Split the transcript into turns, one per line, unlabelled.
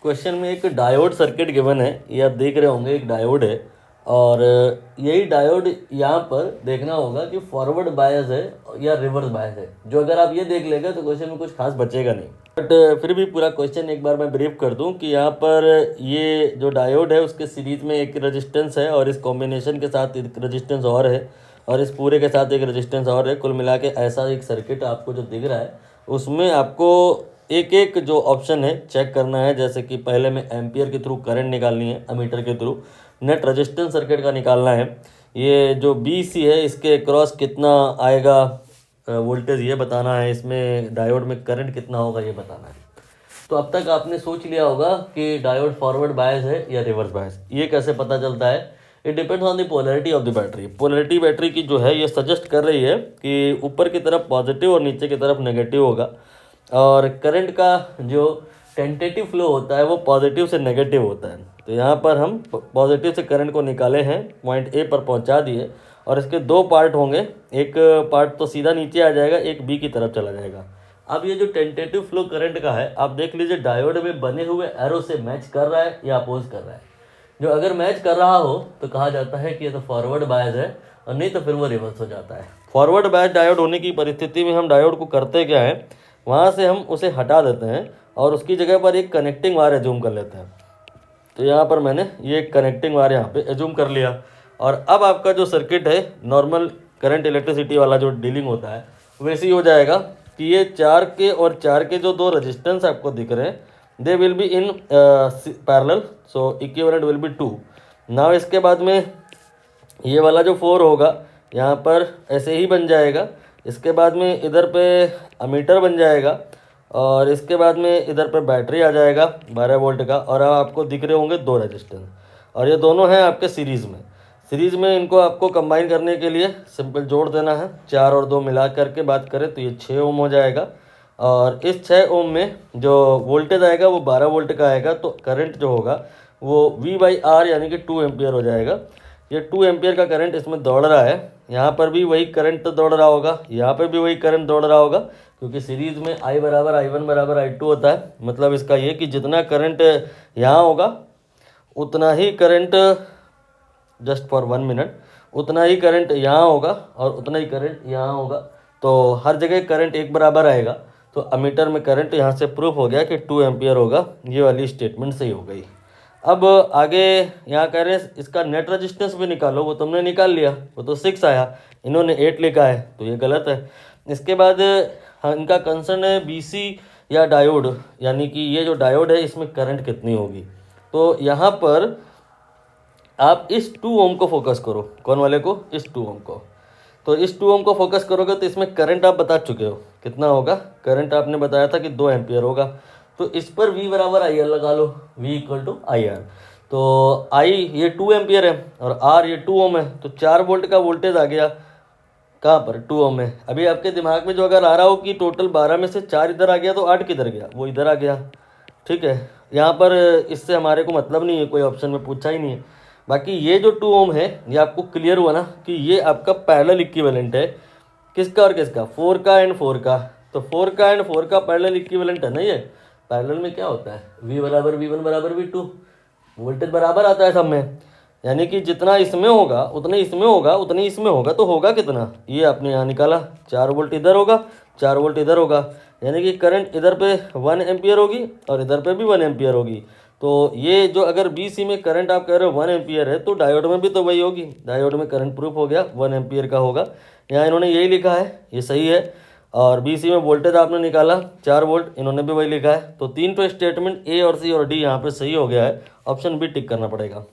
Question में एक diode circuit given है, ये आप देख रहे होंगे एक डायोड है और यही डायोड यहाँ पर देखना होगा कि फॉरवर्ड बायस है या रिवर्स बायस है। जो अगर आप ये देख लेंगे तो क्वेश्चन में कुछ खास बचेगा नहीं। बट फिर भी पूरा क्वेश्चन एक बार मैं ब्रीफ कर दूं कि यहाँ पर ये जो डायोड है उसके सीरीज में एक रेजिस्टेंस है और इस कॉम्बिनेशन के साथ एक रेजिस्टेंस और है और इस पूरे के साथ एक रेजिस्टेंस और है। कुल मिला के ऐसा एक सर्किट आपको जो दिख रहा है उसमें आपको एक एक जो ऑप्शन है चेक करना है। जैसे कि पहले में एम्पियर के थ्रू करंट निकालनी है, अमीटर के थ्रू नेट रेजिस्टेंस सर्किट का निकालना है। ये जो BC है इसके क्रॉस कितना आएगा वोल्टेज ये बताना है, इसमें डायोड में करंट कितना होगा ये बताना है। तो अब तक आपने सोच लिया होगा कि डायोड फॉरवर्ड बायस है या रिवर्स बायस। ये कैसे पता चलता है? It depends on the polarity of the battery. Polarity battery की जो है ये सजेस्ट कर रही है कि ऊपर की तरफ पॉजिटिव और नीचे की तरफ नेगेटिव होगा और करंट का जो टेंटेटिव फ्लो होता है वो पॉजिटिव से नेगेटिव होता है। तो यहाँ पर हम पॉजिटिव से करंट को निकाले हैं, पॉइंट A पर पहुँचा दिए और इसके दो पार्ट होंगे। एक पार्ट तो सीधा नीचे आ जाएगा, एक B की तरफ चला जाएगा। अब ये जो टेंटेटिव फ्लो करंट का है आप देख लीजिए डायोड में बने हुए एरो से मैच कर रहा है या अपोज कर रहा है। जो अगर मैच कर रहा हो तो कहा जाता है कि ये तो फॉरवर्ड बायस है और नहीं तो फिर वो रिवर्स हो जाता है। फॉरवर्ड बायस डायोड होने की परिस्थिति में हम डायोड को करते क्या है, वहाँ से हम उसे हटा देते हैं और उसकी जगह पर एक कनेक्टिंग वायर एज्यूम कर लेते हैं। तो यहाँ पर मैंने ये एक कनेक्टिंग वायर यहाँ पे एज्यूम कर लिया और अब आपका जो सर्किट है नॉर्मल करंट इलेक्ट्रिसिटी वाला जो डीलिंग होता है वैसे ही हो जाएगा कि ये 4 के और 4 के जो दो रेजिस्टेंस आपको दिख रहे हैं they will be in parallel, so equivalent will be 2। Now इसके बाद में ये वाला जो 4 होगा यहाँ पर ऐसे ही बन जाएगा। इसके बाद में इधर पे अमीटर बन जाएगा और इसके बाद में इधर पे बैटरी आ जाएगा 12 वोल्ट का और अब आपको दिख रहे होंगे दो रेजिस्टेंस और ये दोनों हैं आपके सीरीज़ में। सीरीज़ में इनको आपको कंबाइन करने के लिए सिंपल जोड़ देना है। 4 और 2 मिला करके बात करें तो ये 6 ओम हो जाएगा और इस 6 ओम में जो वोल्टेज आएगा वो 12 वोल्ट का आएगा। तो करंट जो होगा वो V/R यानी कि 2 एम्पियर हो जाएगा। ये 2 एम्पियर का करंट इसमें दौड़ रहा है। यहाँ पर भी वही करंट तो दौड़ रहा होगा, यहाँ पर भी वही करंट दौड़ रहा होगा क्योंकि सीरीज़ में I बराबर I1 बराबर I2 होता है। मतलब इसका ये कि जितना करंट यहाँ होगा उतना ही करंट, जस्ट फॉर 1 मिनट, उतना ही करंट यहाँ होगा और उतना ही करंट यहाँ होगा। तो हर जगह करंट एक बराबर आएगा। तो अमीटर में करंट यहाँ से प्रूफ हो गया कि 2 एम्पियर होगा। ये वाली स्टेटमेंट सही हो गई। अब आगे यहाँ कह रहे हैं इसका नेट रेजिस्टेंस भी निकालो, वो तुमने निकाल लिया, वो तो 6 आया, इन्होंने 8 लिखा है तो ये गलत है। इसके बाद इनका कंसर्न है BC या डायोड, यानी कि ये जो डायोड है इसमें करंट कितनी होगी। तो यहाँ पर आप इस 2 ओम को फोकस करो। कौन वाले को? इस 2 ओम को। तो इस 2 ओम को फोकस करोगे तो इसमें करंट आप बता चुके हो कितना होगा। करंट आपने बताया था कि 2 एम्पियर होगा। तो इस पर V बराबर IR लगा लो, V इक्वल टू IR। तो I ये 2 एम्पियर है और R ये 2 ओम है। तो 4 वोल्ट का वोल्टेज आ गया कहाँ पर? 2 ओम में। अभी आपके दिमाग में जो अगर आ रहा हो कि टोटल 12 में से 4 इधर आ गया तो 8 किधर गया? वो इधर आ गया। ठीक है, यहाँ पर इससे हमारे को मतलब नहीं है, कोई ऑप्शन में पूछा ही नहीं है। बाकी ये जो 2 ओम है ये आपको क्लियर हुआ ना कि ये आपका पैरेलल इक्विवेलेंट है। किसका और किसका? 4 का एंड 4 का। तो 4 का एंड 4 का पैरेलल इक्विवेलेंट है ना ये। पैरेलल में क्या होता है? V बराबर V1 बराबर V2, वोल्टेज बराबर आता है सब में। यानी कि जितना इसमें होगा उतने इसमें होगा उतनी इसमें होगा। तो होगा कितना? ये आपने यहाँ निकाला, 4 वोल्ट इधर होगा, 4 वोल्ट इधर होगा। यानी कि करंट इधर पे 1 एम्पियर होगी और इधर पे भी 1 एम्पियर होगी। तो ये जो अगर BC में करंट आप कह रहे हो 1 एम्पियर है तो डायोड में भी तो वही होगी। डायोड में करंट प्रूफ हो गया 1 एम्पियर का होगा। यहाँ इन्होंने यही लिखा है, ये सही है। और BC में वोल्टेज आपने निकाला 4 वोल्ट, इन्होंने भी वही लिखा है। तो 3 तो स्टेटमेंट A और C और D यहाँ पे सही हो गया है। ऑप्शन B टिक करना पड़ेगा।